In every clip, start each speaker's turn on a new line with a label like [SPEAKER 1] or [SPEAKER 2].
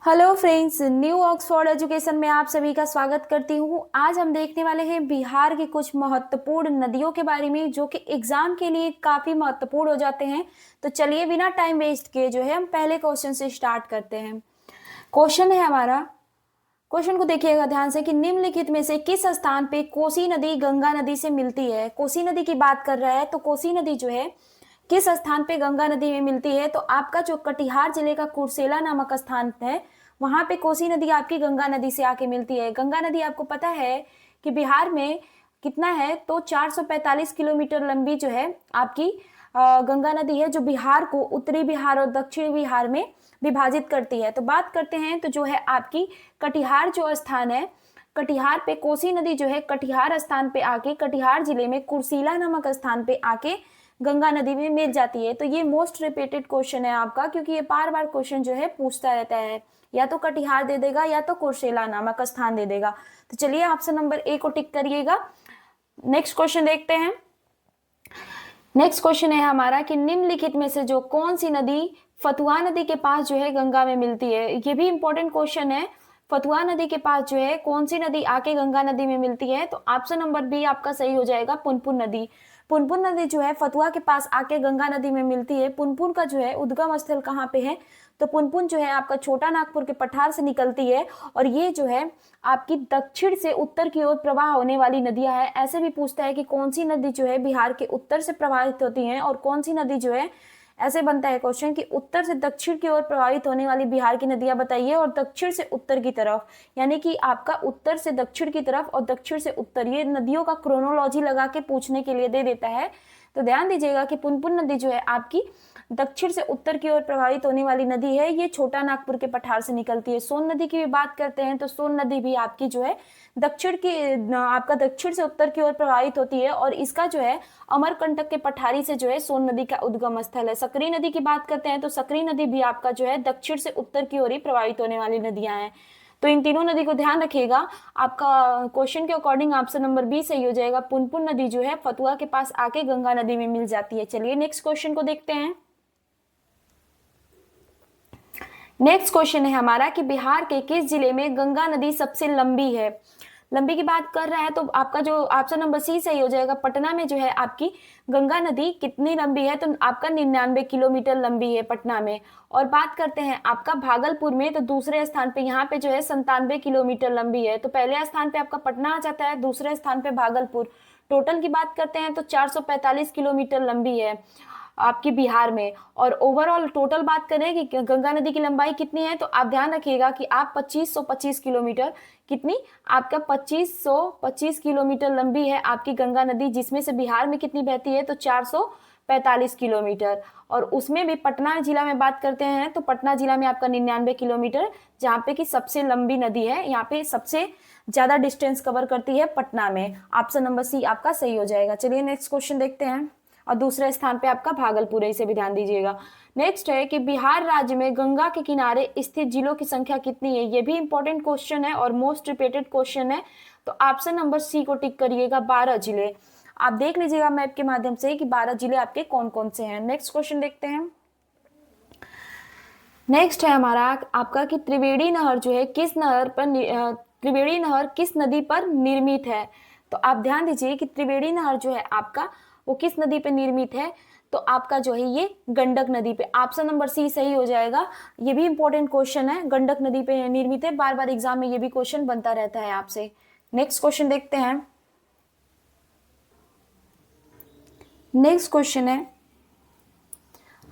[SPEAKER 1] Hello friends, new Oxford education में आप सभी का स्वागत करती हूँ। आज हम देखने वाले हैं बिहार की कुछ महत्वपूर्ण नदियों के बारे में जो कि एग्जाम के लिए काफी महत्वपूर्ण हो जाते हैं। तो चलिए बिना टाइम वेस्ट किए जो है हम पहले क्वेश्चन से स्टार्ट करते हैं। क्वेश्चन है हमारा, क्वेश्चन को देखिएगा ध्यान से कि निम्नलिखित में से किस स्थान पे कोसी नदी गंगा नदी से मिलती है। कोसी नदी की बात कर रहा है तो कोसी नदी जो है किस स्थान पे गंगा नदी में मिलती है, तो आपका जो कटिहार जिले का कुर्सेला नामक स्थान है वहां पे कोसी नदी आपकी गंगा नदी से आके मिलती है। गंगा नदी आपको पता है कि बिहार में कितना है, तो 445 किलोमीटर लंबी जो है आपकी गंगा नदी है, जो बिहार को उत्तरी बिहार और दक्षिणी बिहार में विभाजित करती है। तो बात करते हैं तो जो है आपकी कटिहार जो स्थान है, कटिहार पे कोसी नदी जो है कटिहार स्थान पे आके कटिहार जिले में कुर्सेला नामक स्थान पे आके गंगा नदी में मिल जाती है। तो ये मोस्ट रिपीटेड क्वेश्चन है आपका, क्योंकि ये बार बार क्वेश्चन जो है पूछता रहता है, या तो कटिहार दे देगा या तो कुर्सेला नामक स्थान दे देगा। तो चलिए ऑप्शन नंबर ए को टिक करिएगा। नेक्स्ट क्वेश्चन देखते हैं। नेक्स्ट क्वेश्चन है हमारा कि निम्नलिखित में से जो कौन सी नदी फतुहा नदी के पास जो है गंगा में मिलती है। ये भी इंपॉर्टेंट क्वेश्चन है। फतुहा नदी के पास जो है कौन सी नदी आके गंगा नदी में मिलती है, तो ऑप्शन नंबर बी आपका सही हो जाएगा, पुनपुन नदी। पुनपुन नदी जो है फतुहा के पास आके गंगा नदी में मिलती है। पुनपुन का जो है उद्गम स्थल कहाँ पे है, तो पुनपुन जो है आपका छोटा नागपुर के पठार से निकलती है और ये जो है आपकी दक्षिण से उत्तर की ओर प्रवाह होने वाली नदियां है। ऐसे भी पूछता है कि कौन सी नदी जो है बिहार के उत्तर से प्रवाहित होती है और कौन सी नदी जो है, ऐसे बनता है क्वेश्चन कि उत्तर से दक्षिण की ओर प्रवाहित होने वाली बिहार की नदियां बताइए और दक्षिण से उत्तर की तरफ, यानी कि आपका उत्तर से दक्षिण की तरफ और दक्षिण से उत्तर, ये नदियों का क्रोनोलॉजी लगा के पूछने के लिए दे देता है। तो ध्यान दीजिएगा कि पुनपुन नदी जो है आपकी दक्षिण से उत्तर की ओर प्रवाहित होने वाली नदी है। ये छोटा नागपुर के पठार से निकलती है। सोन नदी की भी बात करते हैं तो सोन नदी भी आपकी जो है दक्षिण की आपका दक्षिण से उत्तर की ओर प्रवाहित होती है और इसका जो है अमरकंटक के पठारी से जो है सोन नदी का उद्गम स्थल है। सकरी नदी की बात करते हैं तो सकरी नदी भी आपका जो है दक्षिण से उत्तर की ओर ही प्रवाहित होने वाली नदियां हैं। तो इन तीनों नदी को ध्यान रखिएगा। आपका क्वेश्चन के अकॉर्डिंग ऑप्शन नंबर बी सही हो जाएगा। पुनपुन नदी जो है फतुहा के पास आके गंगा नदी में मिल जाती है। चलिए नेक्स्ट क्वेश्चन को देखते हैं। नेक्स्ट क्वेश्चन है हमारा कि बिहार के किस जिले में गंगा नदी सबसे लंबी है। लंबी की बात कर रहा है तो आपका जो ऑप्शन नंबर सी सही हो जाएगा। पटना में जो है आपकी गंगा नदी कितनी लंबी है, तो आपका 99 किलोमीटर लंबी है पटना में। और बात करते हैं आपका भागलपुर में, तो दूसरे स्थान पे यहाँ पे जो है 97 किलोमीटर लंबी है। तो पहले स्थान पे आपका पटना आ जाता है, दूसरे स्थान पे भागलपुर। टोटल की बात करते हैं तो 445 किलोमीटर लंबी है आपकी बिहार में। और ओवरऑल टोटल बात करें कि गंगा नदी की लंबाई कितनी है, तो आप ध्यान रखिएगा कि आप 2525 किलोमीटर, कितनी आपका 2525 किलोमीटर लंबी है आपकी गंगा नदी, जिसमें से बिहार में कितनी बहती है, तो 445 किलोमीटर। और उसमें भी पटना जिला में बात करते हैं तो पटना जिला में आपका 99 किलोमीटर, जहाँ पे कि सबसे लंबी नदी है, यहाँ पे सबसे ज्यादा डिस्टेंस कवर करती है पटना में। ऑप्शन नंबर सी आपका सही हो जाएगा। चलिए नेक्स्ट क्वेश्चन देखते हैं। और दूसरे स्थान पे आपका भागलपुर है, इसे भी ध्यान दीजिएगा। नेक्स्ट है कि बिहार राज्य में गंगा के किनारे स्थित जिलों की संख्या कितनी है। ये भी इंपॉर्टेंट क्वेश्चन है और मोस्ट रिपीटेड क्वेश्चन है। तो ऑप्शन नंबर सी को टिक करिएगा, 12 जिले। आप देख लीजिएगा मैप के माध्यम से कि 12 जिले आपके कौन कौन से हैं। नेक्स्ट क्वेश्चन देखते हैं। नेक्स्ट है हमारा आपका कि त्रिवेणी नहर जो है किस नहर पर त्रिवेणी नहर किस नदी पर निर्मित है। तो आप ध्यान दीजिए कि त्रिवेणी नहर जो है आपका वो किस नदी पे निर्मित है, तो आपका जो है ये गंडक नदी पे। ऑप्शन नंबर सी सही हो जाएगा। ये भी इंपॉर्टेंट क्वेश्चन है, गंडक नदी पे निर्मित है। बार बार एग्जाम में ये भी क्वेश्चन बनता रहता है आपसे। नेक्स्ट क्वेश्चन देखते हैं। नेक्स्ट क्वेश्चन है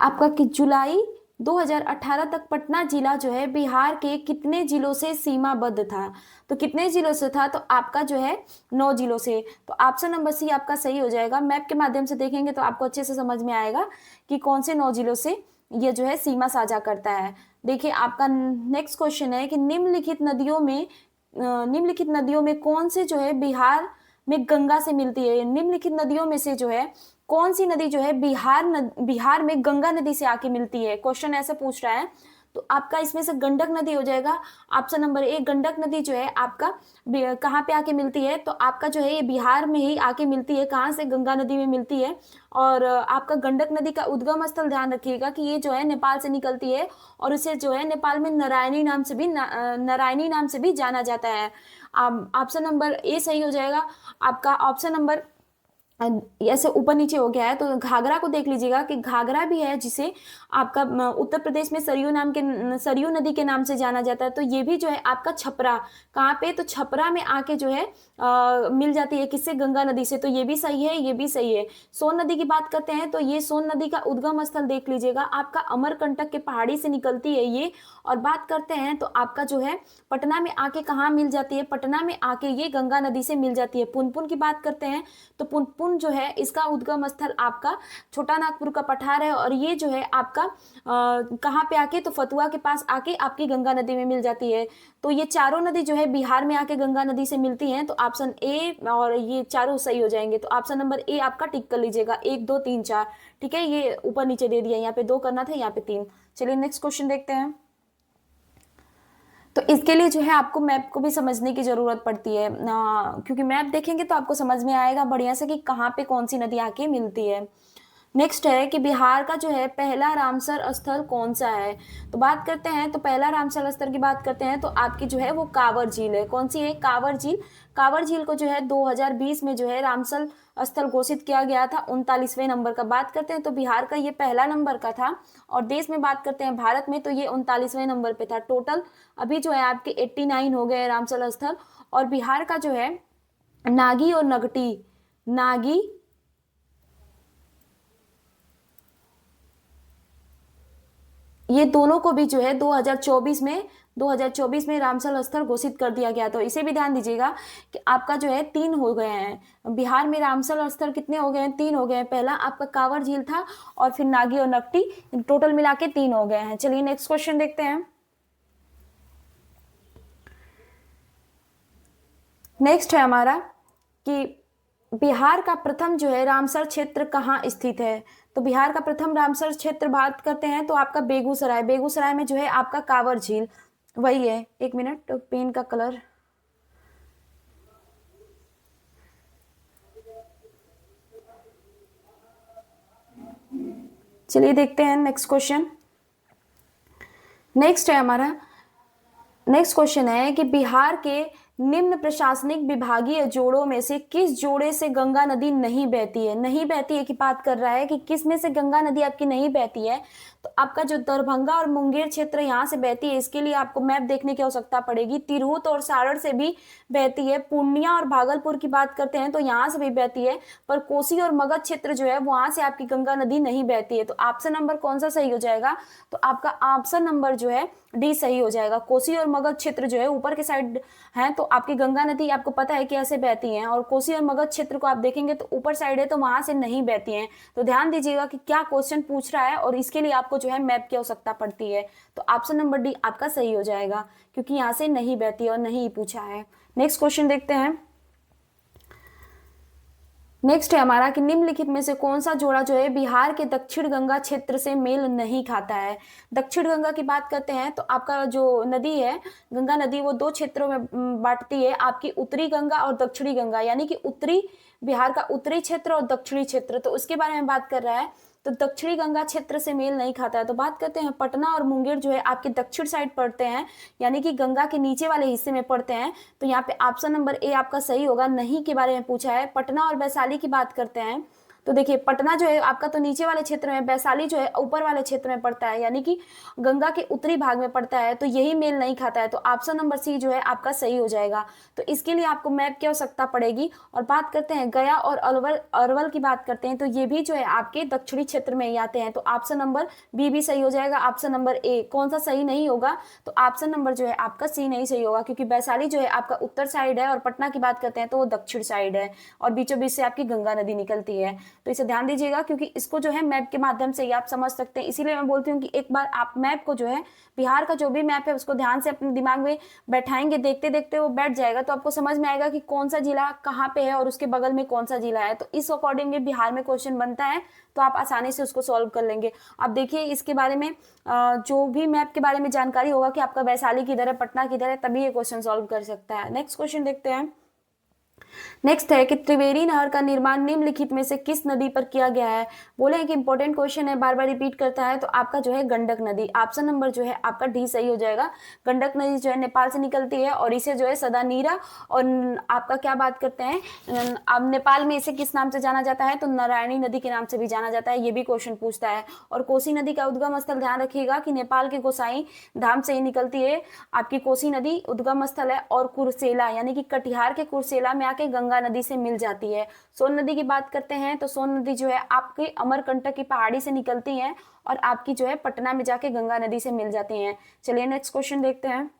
[SPEAKER 1] आपका कि जुलाई 2018 तक पटना जिला जो है बिहार के कितने जिलों से सीमाबद्ध था। तो कितने जिलों से था, तो आपका जो है 9 जिलों से। तो ऑप्शन नंबर सी आपका सही हो जाएगा। मैप के माध्यम से देखेंगे तो आपको अच्छे से समझ में आएगा कि कौन से 9 जिलों से ये जो है सीमा साझा करता है। देखिए आपका नेक्स्ट क्वेश्चन है कि निम्नलिखित नदियों में कौन से जो है बिहार में गंगा से मिलती है। निम्नलिखित नदियों में से जो है कौन सी नदी जो है बिहार में गंगा नदी से आके मिलती है, क्वेश्चन ऐसे पूछ रहा है। तो आपका इसमें से गंडक नदी हो जाएगा। ऑप्शन नंबर ए गंडक नदी जो है आपका कहाँ पे आके मिलती है, तो आपका जो है ये बिहार में ही आके मिलती है। कहाँ से? गंगा नदी में मिलती है। और आपका गंडक नदी का उद्गम स्थल ध्यान रखिएगा कि ये जो है नेपाल से निकलती है, और इसे जो है नेपाल में नारायणी नाम से भी जाना जाता है। ऑप्शन नंबर ए सही हो जाएगा आपका। ऑप्शन नंबर ऐसे ऊपर नीचे हो गया है, तो घाघरा को देख लीजिएगा कि घाघरा भी है, जिसे आपका उत्तर प्रदेश में सरयू नदी के नाम से जाना जाता है। तो ये भी जो है आपका छपरा, कहाँ पे? तो छपरा में आके जो है मिल जाती है, किससे? गंगा नदी से। तो ये भी सही है, ये भी सही है। सोन नदी की बात करते हैं, तो ये सोन नदी का उद्गम स्थल देख लीजिएगा, आपका अमरकंटक के पहाड़ी से निकलती है ये। और बात करते हैं तो आपका जो है पटना में आके कहाँ मिल जाती है? पटना में आके ये गंगा नदी से मिल जाती है। पुनपुन की बात करते हैं, तो पुनपुन जो है इसका उद्गम स्थल आपका छोटा नागपुर का पठार है, और ये जो है आपका कहाँ पे आके? तो फतुआ के पास आके आपकी गंगा नदी में मिल जाती है। तो ये चारों नदी जो है बिहार में आके गंगा नदी से मिलती हैं। तो ऑप्शन ए और ये चारों सही हो जाएंगे। तो ऑप्शन नंबर ए आपका टिक कर लीजिएगा, 1 2 3 4। ठीक है, ये ऊपर नीचे दे दिया, यहाँ पे 2 करना था, यहाँ पे 3। चलिए नेक्स्ट क्वेश्चन देखते हैं। तो इसके लिए जो है आपको मैप को भी समझने की जरूरत पड़ती है, क्योंकि मैप देखेंगे तो आपको समझ में आएगा बढ़िया से कि कहाँ पे कौन सी नदी आके मिलती है। नेक्स्ट है कि बिहार का जो है पहला रामसर स्थल कौन सा है? तो बात करते हैं, तो पहला रामसर स्थल की बात करते हैं, तो आपकी जो है वो कांवर झील है। कौन सी है? कांवर झील। कांवर झील को जो है 2020 में जो है रामसर स्थल घोषित किया गया था, 39वें नंबर का। बात करते हैं तो बिहार का ये पहला नंबर का था, और देश में बात करते हैं भारत में, तो ये 39वें नंबर पे था। टोटल अभी जो है आपके 89 हो गए रामसर स्थल। और बिहार का जो है नागी और नगटी, नागी ये दोनों को भी जो है 2024 में रामसर स्थल घोषित कर दिया गया। तो इसे भी ध्यान दीजिएगा कि आपका जो है 3 हो गए हैं बिहार में रामसर स्थल। कितने हो गए हैं? 3 हो गए हैं। पहला आपका कांवर झील था, और फिर नागी और नकटी, टोटल मिला के 3 हो गए हैं। चलिए नेक्स्ट क्वेश्चन देखते हैं। नेक्स्ट है हमारा कि बिहार का प्रथम जो है रामसर क्षेत्र कहाँ स्थित है? तो बिहार का प्रथम रामसर क्षेत्र बात करते हैं तो आपका बेगूसराय। बेगूसराय में जो है आपका कांवर झील वही है। 1 मिनट, पेन का कलर। चलिए देखते हैं नेक्स्ट क्वेश्चन। नेक्स्ट है हमारा, नेक्स्ट क्वेश्चन है कि बिहार के निम्न प्रशासनिक विभागीय जोड़ों में से किस जोड़े से गंगा नदी नहीं बहती है? नहीं बहती है की बात कर रहा है कि किस में से गंगा नदी आपकी नहीं बहती है। तो आपका जो दरभंगा और मुंगेर क्षेत्र यहाँ से बहती है, इसके लिए आपको मैप देखने की आवश्यकता पड़ेगी। तिरहुत और सारण से भी बहती है। पूर्णिया और भागलपुर की बात करते हैं तो यहाँ से भी बहती है, पर कोसी और मगध क्षेत्र जो है वहां से आपकी गंगा नदी नहीं बहती है। तो ऑप्शन नंबर कौन सा सही हो जाएगा? तो आपका ऑप्शन नंबर जो है डी सही हो जाएगा। कोसी और मगध क्षेत्र जो है ऊपर के साइड है, तो आपकी गंगा नदी आपको पता है कि ऐसे बहती हैं, और कोसी और मगध क्षेत्र को आप देखेंगे तो ऊपर साइड है, तो वहां से नहीं बहती हैं। तो ध्यान दीजिएगा कि क्या क्वेश्चन पूछ रहा है, और इसके लिए आपको जो है मैप की आवश्यकता पड़ती है। तो ऑप्शन नंबर डी आपका सही हो जाएगा, क्योंकि यहाँ से नहीं बहती और नहीं पूछा है। नेक्स्ट क्वेश्चन देखते हैं। नेक्स्ट है हमारा कि निम्नलिखित में से कौन सा जोड़ा जो है बिहार के दक्षिण गंगा क्षेत्र से मेल नहीं खाता है? दक्षिण गंगा की बात करते हैं तो आपका जो नदी है गंगा नदी, वो 2 क्षेत्रों में बांटती है, आपकी उत्तरी गंगा और दक्षिणी गंगा, यानी कि उत्तरी बिहार का उत्तरी क्षेत्र और दक्षिणी क्षेत्र। तो उसके बारे में बात कर रहा है। तो दक्षिणी गंगा क्षेत्र से मेल नहीं खाता है। तो बात करते हैं पटना और मुंगेर जो है आपके दक्षिण साइड पड़ते हैं, यानी कि गंगा के नीचे वाले हिस्से में पड़ते हैं। तो यहाँ पे ऑप्शन नंबर ए आपका सही होगा। नहीं के बारे में पूछा है। पटना और वैशाली की बात करते हैं तो देखिए पटना जो है आपका तो नीचे वाले क्षेत्र में, वैशाली जो है ऊपर वाले क्षेत्र में पड़ता है, यानी कि गंगा के उत्तरी भाग में पड़ता है। तो यही मेल नहीं खाता है। तो ऑप्शन नंबर सी जो है आपका सही हो जाएगा। तो इसके लिए आपको मैप की आवश्यकता पड़ेगी। और बात करते हैं गया और अरवल की बात करते हैं तो ये भी जो है आपके दक्षिणी क्षेत्र में ही आते हैं। तो ऑप्शन नंबर बी भी सही हो जाएगा। ऑप्शन नंबर ए कौन सा सही नहीं होगा? तो ऑप्शन नंबर जो है आपका सी नहीं सही होगा, क्योंकि वैशाली जो है आपका उत्तर साइड है, और पटना की बात करते हैं तो वो दक्षिण साइड है, और बीचों बीच से आपकी गंगा नदी निकलती है। तो इसे ध्यान दीजिएगा, क्योंकि इसको जो है मैप के माध्यम से ही आप समझ सकते हैं। इसीलिए मैं बोलती हूँ कि एक बार आप मैप को जो है, बिहार का जो भी मैप है उसको ध्यान से अपने दिमाग में बैठाएंगे, देखते देखते वो बैठ जाएगा, तो आपको समझ में आएगा कि कौन सा जिला कहाँ पे है और उसके बगल में कौन सा जिला है। तो इस अकॉर्डिंग बिहार में क्वेश्चन बनता है, तो आप आसानी से उसको सॉल्व कर लेंगे। अब देखिए इसके बारे में जो भी मैप के बारे में जानकारी होगा कि आपका वैशाली किधर है, पटना किधर है, तभी ये क्वेश्चन सॉल्व कर सकता है। नेक्स्ट क्वेश्चन देखते हैं। नेक्स्ट है कि त्रिवेणी नहर का निर्माण निम्नलिखित में से किस नदी पर किया गया है। बोले हैं कि इंपॉर्टेंट क्वेश्चन है, बार बार रिपीट करता है, तो आपका जो है गंडक नदी, ऑप्शन नंबर जो है आपका डी सही हो जाएगा। गंडक नदी जो है नेपाल से निकलती है और इसे जो है सदानीरा, और आपका क्या बात करते हैं, अब नेपाल में इसे किस नाम से जाना जाता है, तो नारायणी नदी के नाम से भी जाना जाता है, ये भी क्वेश्चन पूछता है। और कोसी नदी का उद्गम स्थल ध्यान रखिएगा कि नेपाल के गोसाई धाम से ही निकलती है आपकी कोसी नदी, उद्गम स्थल है। और कुर्सेला यानी कि कटिहार के कुर्सेला में आके गंगा नदी से मिल जाती है। सोन नदी की बात करते हैं तो सोन नदी जो है आपके अमरकंटक की पहाड़ी से निकलती है और आपकी जो है पटना में जाके गंगा नदी से मिल जाती हैं। चलिए नेक्स्ट क्वेश्चन देखते हैं।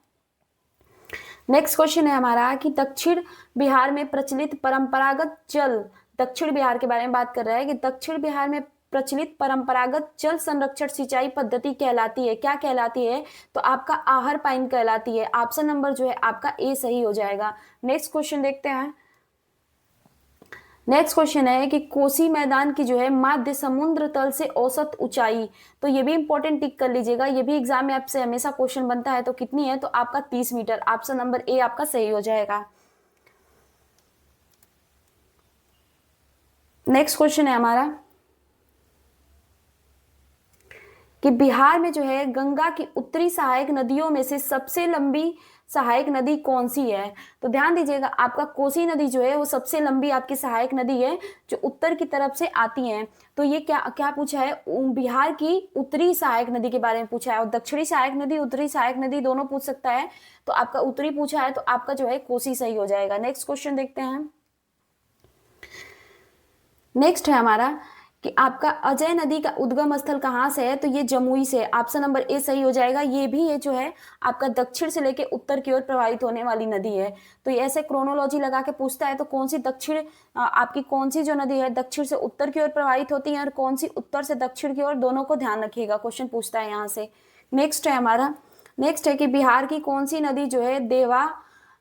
[SPEAKER 1] नेक्स्ट क्वेश्चन है हमारा कि दक्षिण बिहार में प्रचलित परंपरागत जल, दक्षिण बिहार के बारे में बात कर रहा है कि दक्षिण बिहार में प्रचलित परंपरागत जल संरक्षण सिंचाई पद्धति कहलाती है, क्या कहलाती है, तो आपका आहर पाइन कहलाती है। ऑप्शन नंबर जो है आपका ए सही हो जाएगा। नेक्स्ट क्वेश्चन देखते हैं। नेक्स्ट क्वेश्चन है कि कोसी मैदान की जो है माध्य समुद्र तल से औसत ऊंचाई, तो ये भी इंपॉर्टेंट टिक कर लीजिएगा, ये भी एग्जाम में आपसे हमेशा क्वेश्चन बनता है, तो कितनी है, तो आपका 30 मीटर। ऑप्शन नंबर ए आपका सही हो जाएगा। नेक्स्ट क्वेश्चन है हमारा कि बिहार में जो है गंगा की उत्तरी सहायक नदियों में से सबसे लंबी सहायक नदी कौन सी है, तो ध्यान दीजिएगा आपका कोसी नदी जो है वो सबसे लंबी आपकी सहायक नदी है जो उत्तर की तरफ से आती है। तो ये क्या क्या पूछा है, बिहार की उत्तरी सहायक नदी के बारे में पूछा है, और दक्षिणी सहायक नदी उत्तरी सहायक नदी दोनों पूछ सकता है, तो आपका उत्तरी पूछा है, तो आपका जो है कोसी सही हो जाएगा। नेक्स्ट क्वेश्चन देखते हैं। नेक्स्ट है हमारा कि आपका अजय नदी का उद्गम स्थल कहाँ से है, तो ये जमुई से। ऑप्शन नंबर ए सही हो जाएगा। ये भी ये जो है आपका दक्षिण से लेके उत्तर की ओर प्रवाहित होने वाली नदी है। तो ये ऐसे क्रोनोलॉजी लगा के पूछता है, तो कौन सी दक्षिण आपकी कौन सी जो नदी है दक्षिण से उत्तर की ओर प्रवाहित होती है और कौन सी उत्तर से दक्षिण की ओर, दोनों को ध्यान रखिएगा, क्वेश्चन पूछता है यहाँ से। नेक्स्ट है हमारा, नेक्स्ट है कि बिहार की कौन सी नदी जो है देवा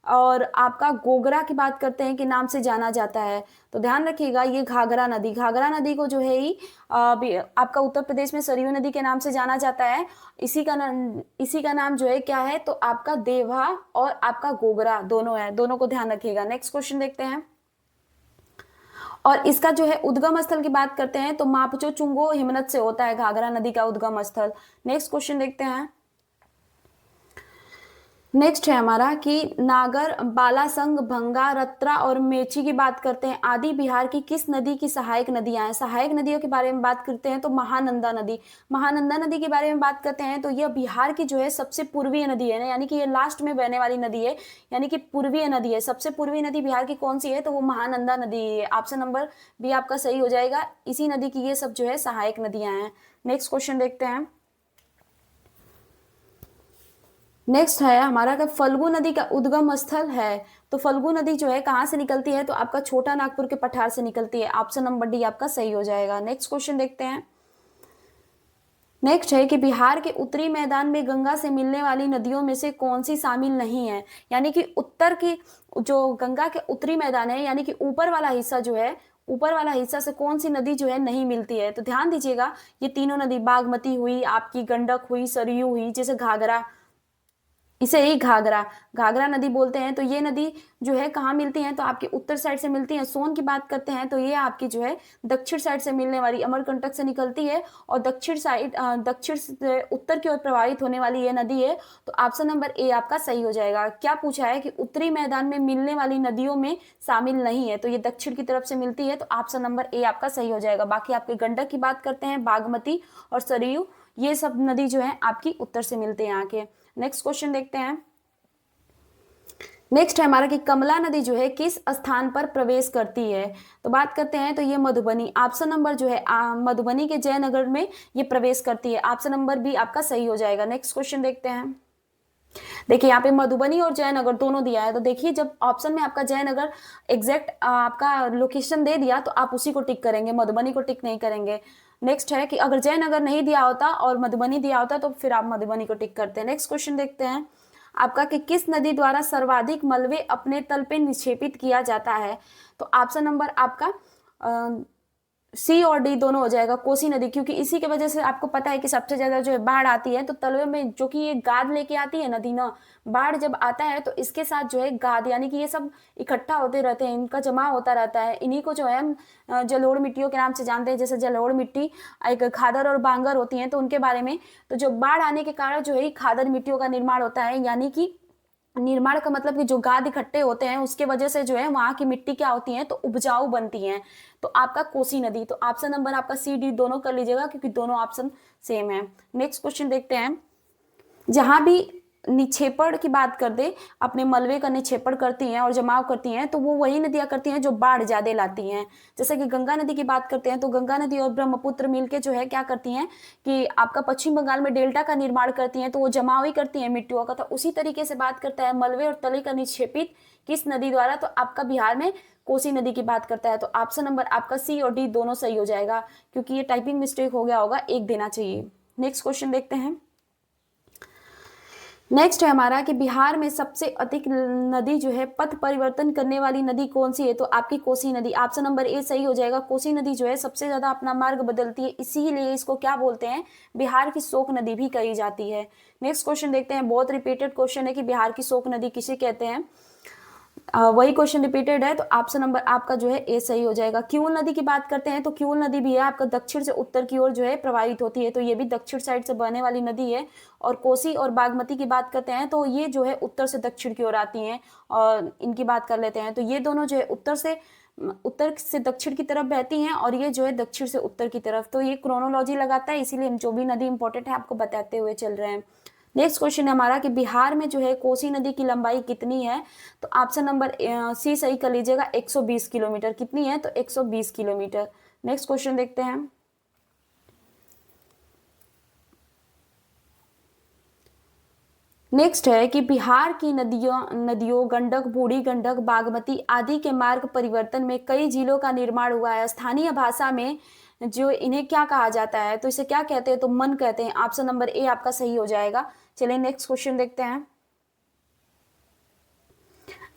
[SPEAKER 1] और आपका गोगरा की बात करते हैं कि नाम से जाना जाता है, तो ध्यान रखिएगा ये घाघरा नदी, घाघरा नदी को जो है ही आपका उत्तर प्रदेश में सरयू नदी के नाम से जाना जाता है। इसी का नाम जो है क्या है, तो आपका देवा और आपका गोगरा दोनों है, दोनों को ध्यान रखिएगा। नेक्स्ट क्वेश्चन देखते हैं। और इसका जो है उद्गम स्थल की बात करते हैं तो मापचो चुंगो हिमनद से होता है घाघरा नदी का उद्गम स्थल। नेक्स्ट क्वेश्चन देखते हैं। नेक्स्ट है हमारा कि नागर, बालासंग, भंगा, रत्रा और मेची की बात करते हैं, आदि बिहार की किस नदी की सहायक नदियां हैं। सहायक नदियों के बारे में बात करते हैं तो महानंदा नदी, महानंदा नदी के बारे में बात करते हैं तो यह बिहार की जो है सबसे पूर्वीय नदी है ना, यानी कि ये लास्ट में बहने वाली नदी है, यानी कि पूर्वीय नदी है। सबसे पूर्वीय नदी बिहार की कौन सी है, तो वो महानंदा नदी है। ऑप्शन नंबर बी आपका सही हो जाएगा। इसी नदी की ये सब जो है सहायक नदियां हैं। नेक्स्ट क्वेश्चन देखते हैं। नेक्स्ट है हमारा कि फल्गु नदी का उद्गम स्थल है, तो फल्गु नदी जो है कहाँ से निकलती है, तो आपका छोटा नागपुर के पठार से निकलती है। ऑप्शन नंबर डी आपका सही हो जाएगा। नेक्स्ट क्वेश्चन देखते हैं। नेक्स्ट है कि बिहार के उत्तरी मैदान में गंगा से मिलने वाली नदियों में से कौन सी शामिल नहीं है, यानी कि उत्तर की जो गंगा के उत्तरी मैदान है, यानी कि ऊपर वाला हिस्सा जो है, ऊपर वाला हिस्सा से कौन सी नदी जो है नहीं मिलती है, तो ध्यान दीजिएगा ये तीनों नदी, बागमती हुई, आपकी गंडक हुई, सरयू हुई, जैसे घाघरा, इसे ही घाघरा घाघरा नदी बोलते हैं। तो ये नदी जो है कहाँ मिलती है, तो आपके उत्तर साइड से मिलती है। सोन की बात करते हैं तो ये आपकी जो है दक्षिण साइड से मिलने वाली अमरकंटक से निकलती है और दक्षिण साइड दक्षिण से उत्तर की ओर प्रवाहित होने वाली ये नदी है। तो ऑप्शन नंबर ए आपका सही हो जाएगा। क्या पूछा है कि उत्तरी मैदान में मिलने वाली नदियों में शामिल नहीं है, तो ये दक्षिण की तरफ से मिलती है, तो ऑप्शन नंबर ए आपका सही हो जाएगा। बाकी आपके गंडक की बात करते हैं, बागमती और सरयू, ये सब नदी जो है आपकी उत्तर से मिलते हैं आके। नेक्स्ट क्वेश्चन देखते हैं। नेक्स्ट है हमारा कि कमला नदी जो है किस स्थान पर प्रवेश करती है, तो बात करते हैं तो ये मधुबनी। ऑप्शन नंबर जो है मधुबनी के जयनगर में ये प्रवेश करती है। ऑप्शन नंबर बी आपका सही हो जाएगा। नेक्स्ट क्वेश्चन देखते हैं। देखिए यहाँ पे मधुबनी और जयनगर दोनों दिया है, तो देखिए जब ऑप्शन में आपका जयनगर एग्जैक्ट आपका लोकेशन दे दिया तो आप उसी को टिक करेंगे, मधुबनी को टिक नहीं करेंगे। नेक्स्ट है कि अगर जयनगर नहीं दिया होता और मधुबनी दिया होता तो फिर आप मधुबनी को टिक करते हैं। नेक्स्ट क्वेश्चन देखते हैं आपका कि किस नदी द्वारा सर्वाधिक मलबे अपने तल पे निक्षेपित किया जाता है। तो ऑप्शन नंबर आपका सी और डी दोनों हो जाएगा, कोसी नदी, क्योंकि इसी की वजह से आपको पता है कि सबसे ज्यादा जो है बाढ़ आती है तो तलवे में जो कि ये गाद लेके आती है नदी ना, बाढ़ जब आता है तो इसके साथ जो है गाद यानी कि ये सब इकट्ठा होते रहते हैं, इनका जमा होता रहता है, इन्हीं को जो है हम जलोढ़ मिट्टियों के नाम से जानते हैं। जैसे जलोढ़ मिट्टी एक खादर और बांगर होती हैं तो उनके बारे में, तो जो बाढ़ आने के कारण जो है खादर मिट्टियों का निर्माण होता है, यानी कि निर्माण का मतलब कि जो गाद इकट्ठे होते हैं उसके वजह से जो है वहां की मिट्टी क्या होती है तो उपजाऊ बनती है। तो आपका कोसी नदी, तो ऑप्शन नंबर आपका सी डी दोनों कर लीजिएगा क्योंकि दोनों ऑप्शन सेम है। नेक्स्ट क्वेश्चन देखते हैं, जहां भी निक्षेपण की बात कर दे, अपने मलबे का निक्षेपण करती हैं और जमाव करती हैं तो वो वही नदियां करती हैं जो बाढ़ ज्यादा लाती हैं। जैसे कि गंगा नदी की बात करते हैं तो गंगा नदी और ब्रह्मपुत्र मिलके जो है क्या करती हैं कि आपका पश्चिम बंगाल में डेल्टा का निर्माण करती हैं, तो वो जमाव ही करती हैं मिट्टियों का। तो उसी तरीके से बात करता है मलबे और तले का निक्षेपित किस नदी द्वारा, तो आपका बिहार में कोसी नदी की बात करता है। तो ऑप्शन नंबर आपका सी और डी दोनों सही हो जाएगा, क्योंकि ये टाइपिंग मिस्टेक हो गया होगा, एक देना चाहिए। नेक्स्ट क्वेश्चन देखते हैं, नेक्स्ट है हमारा कि बिहार में सबसे अधिक नदी जो है पथ परिवर्तन करने वाली नदी कौन सी है। तो आपकी कोसी नदी, ऑप्शन नंबर ए सही हो जाएगा। कोसी नदी जो है सबसे ज्यादा अपना मार्ग बदलती है, इसीलिए इसको क्या बोलते हैं, बिहार की शोक नदी भी कही जाती है। नेक्स्ट क्वेश्चन देखते हैं, बहुत रिपीटेड क्वेश्चन है कि बिहार की शोक नदी किसे कहते हैं। वही क्वेश्चन रिपीटेड है, तो ऑप्शन नंबर आपका जो है ए सही हो जाएगा। क्यूल नदी की बात करते हैं तो क्यूल नदी भी है आपका दक्षिण से उत्तर की ओर जो है प्रवाहित होती है, तो ये भी दक्षिण साइड से बहने वाली नदी है। और कोसी और बागमती की बात करते हैं तो ये जो है उत्तर से दक्षिण की ओर आती हैं, और इनकी बात कर लेते हैं तो ये दोनों जो है उत्तर से दक्षिण की तरफ बहती हैं और ये जो है दक्षिण से उत्तर की तरफ। तो ये क्रोनोलॉजी लगाता है, इसीलिए जो भी नदी इंपॉर्टेंट है आपको बताते हुए चल रहे हैं। नेक्स्ट क्वेश्चन है हमारा कि बिहार में जो है कोसी नदी की लंबाई कितनी है। तो ऑप्शन नंबर सी सही कर लीजिएगा, 120 किलोमीटर। कितनी है तो 120 किलोमीटर। नेक्स्ट क्वेश्चन देखते हैं, नेक्स्ट है कि बिहार की नदियों गंडक, बूढ़ी गंडक, बागमती आदि के मार्ग परिवर्तन में कई जिलों का निर्माण हुआ है। स्थानीय भाषा में जो इन्हें क्या कहा जाता है, तो इसे क्या कहते हैं तो मन कहते हैं। ऑप्शन नंबर ए आपका सही हो जाएगा। चलिए नेक्स्ट क्वेश्चन देखते हैं।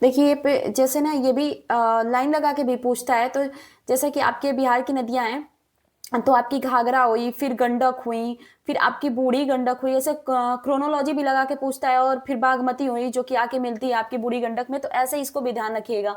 [SPEAKER 1] देखिए जैसे ना ये भी लाइन लगा के भी पूछता है, तो जैसे कि आपके बिहार की नदियां हैं तो आपकी घाघरा हुई, फिर गंडक हुई, फिर आपकी बूढ़ी गंडक हुई, ऐसे क्रोनोलॉजी भी लगा के पूछता है, और फिर बागमती हुई जो कि आके मिलती है आपकी बूढ़ी गंडक में। तो ऐसे इसको भी ध्यान रखिएगा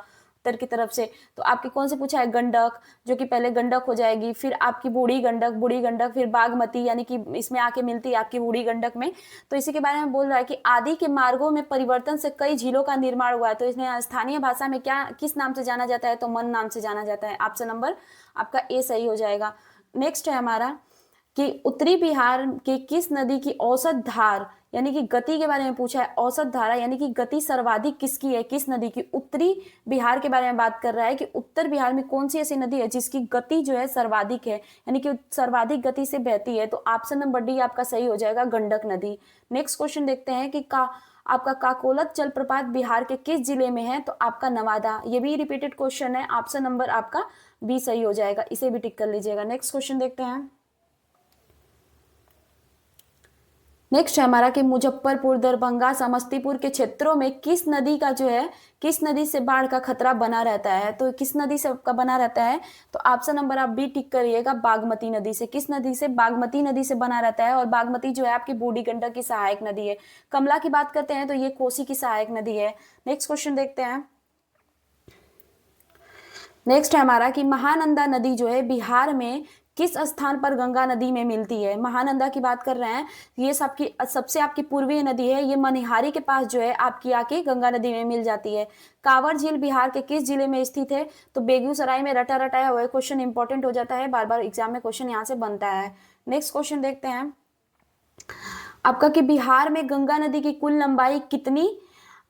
[SPEAKER 1] उत्तर की तरफ से। तो आपके कौन से पूछा है, गंडक, जो कि पहले गंडक हो जाएगी, फिर आपकी बूढ़ी गंडक, फिर बागमती यानी कि इसमें आके मिलती है आपकी बूढ़ी गंडक में। तो इसी के बारे में बोल रहा है कि आदि के मार्गों में परिवर्तन से कई झीलों का निर्माण हुआ है। तो इसमें स्थानीय भाषा में क्या किस नाम से जाना जाता है तो मन नाम से जाना जाता है। ऑप्शन नंबर आपका ए सही हो जाएगा। नेक्स्ट है हमारा कि उत्तरी बिहार के किस नदी की औसत धार यानी कि गति के बारे में पूछा है। औसत धारा यानी कि गति सर्वाधिक किसकी है, किस नदी की। उत्तरी बिहार के बारे में बात कर रहा है कि उत्तर बिहार में कौन सी ऐसी नदी है जिसकी गति जो है सर्वाधिक है, यानी कि सर्वाधिक गति से बहती है। तो ऑप्शन नंबर डी आपका सही हो जाएगा, गंडक नदी। नेक्स्ट क्वेश्चन देखते हैं कि आपका काकोलत जलप्रपात बिहार के किस जिले में है। तो आपका नवादा। ये भी रिपीटेड क्वेश्चन है, ऑप्शन नंबर आपका बी सही हो जाएगा, इसे भी टिक कर लीजिएगा। नेक्स्ट क्वेश्चन देखते हैं, नेक्स्ट है हमारा कि मुजफ्फरपुर, दरभंगा, समस्तीपुर के क्षेत्रों में किस नदी का जो है किस नदी से बाढ़ का खतरा बना रहता है। तो किस नदी से का बना रहता है तो ऑप्शन नंबर आप बी टिक करिएगा, बागमती नदी से। किस नदी से, बागमती नदी से बना रहता है। और बागमती जो है आपकी बूढ़ी गंडक की सहायक नदी है। कमला की बात करते हैं तो ये कोसी की सहायक नदी है। नेक्स्ट क्वेश्चन देखते हैं, नेक्स्ट है हमारा कि महानंदा नदी जो है बिहार में किस स्थान पर गंगा नदी में मिलती है। महानंदा की बात कर रहे हैं, ये सबसे आपकी पूर्वीय नदी है, ये मनिहारी के पास जो है आपकी आके गंगा नदी में मिल जाती है। कांवर झील बिहार के किस जिले में स्थित है। तो बेगूसराय में। रटा रटाया हुआ क्वेश्चन इंपॉर्टेंट हो जाता है, बार बार एग्जाम में क्वेश्चन यहाँ से बनता है। नेक्स्ट क्वेश्चन देखते हैं आपका कि बिहार में गंगा नदी की कुल लंबाई कितनी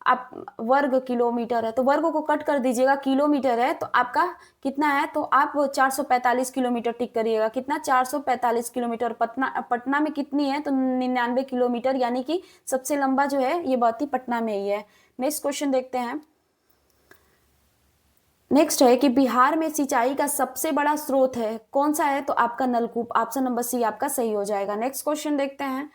[SPEAKER 1] आप वर्ग किलोमीटर है, तो वर्ग को कट कर दीजिएगा, किलोमीटर है तो आपका कितना है, तो आप 445 किलोमीटर टिक करिएगा, कितना 445 किलोमीटर। पटना में कितनी है, तो 99 किलोमीटर, यानी कि सबसे लंबा जो है ये बहती पटना में ही है। नेक्स्ट क्वेश्चन देखते हैं। नेक्स्ट है कि बिहार में सिंचाई का सबसे बड़ा स्रोत है, कौन सा है, तो आपका नलकूप, ऑप्शन नंबर सी आपका सही हो जाएगा। नेक्स्ट क्वेश्चन देखते हैं।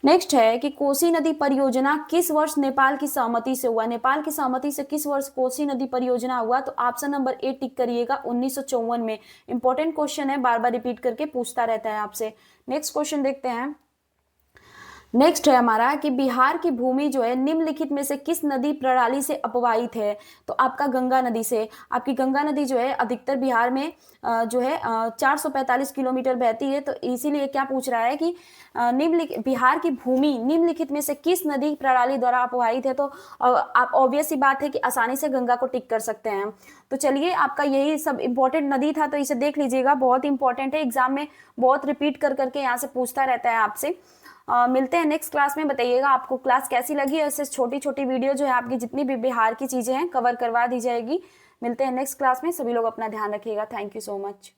[SPEAKER 1] नेक्स्ट है कि कोसी नदी परियोजना किस वर्ष नेपाल की सहमति से हुआ, नेपाल की सहमति से किस वर्ष कोसी नदी परियोजना हुआ, तो ऑप्शन नंबर ए टिक करिएगा, 1954 में। इंपॉर्टेंट क्वेश्चन है, बार बार रिपीट करके पूछता रहता है आपसे। नेक्स्ट क्वेश्चन देखते हैं। नेक्स्ट है हमारा कि बिहार की भूमि जो है निम्नलिखित में से किस नदी प्रणाली से अपवाहित है, तो आपका गंगा नदी से। आपकी गंगा नदी जो है अधिकतर बिहार में जो है 445 किलोमीटर बहती है, तो इसीलिए क्या पूछ रहा है कि निम्नलिखित बिहार की भूमि निम्नलिखित में से किस नदी प्रणाली द्वारा अपवाहित है, तो आप ऑब्वियस सी बात है कि आसानी से गंगा को टिक कर सकते हैं। तो चलिए, आपका यही सब इंपॉर्टेंट नदी था, तो इसे देख लीजिएगा, बहुत इंपॉर्टेंट है, एग्जाम में बहुत रिपीट कर करके यहाँ से पूछता रहता है आपसे। मिलते हैं नेक्स्ट क्लास में। बताइएगा आपको क्लास कैसी लगी, ऐसे छोटी छोटी वीडियो जो है आपकी जितनी भी बिहार की चीजें हैं कवर करवा दी जाएगी। मिलते हैं नेक्स्ट क्लास में, सभी लोग अपना ध्यान रखिएगा। Thank you so much.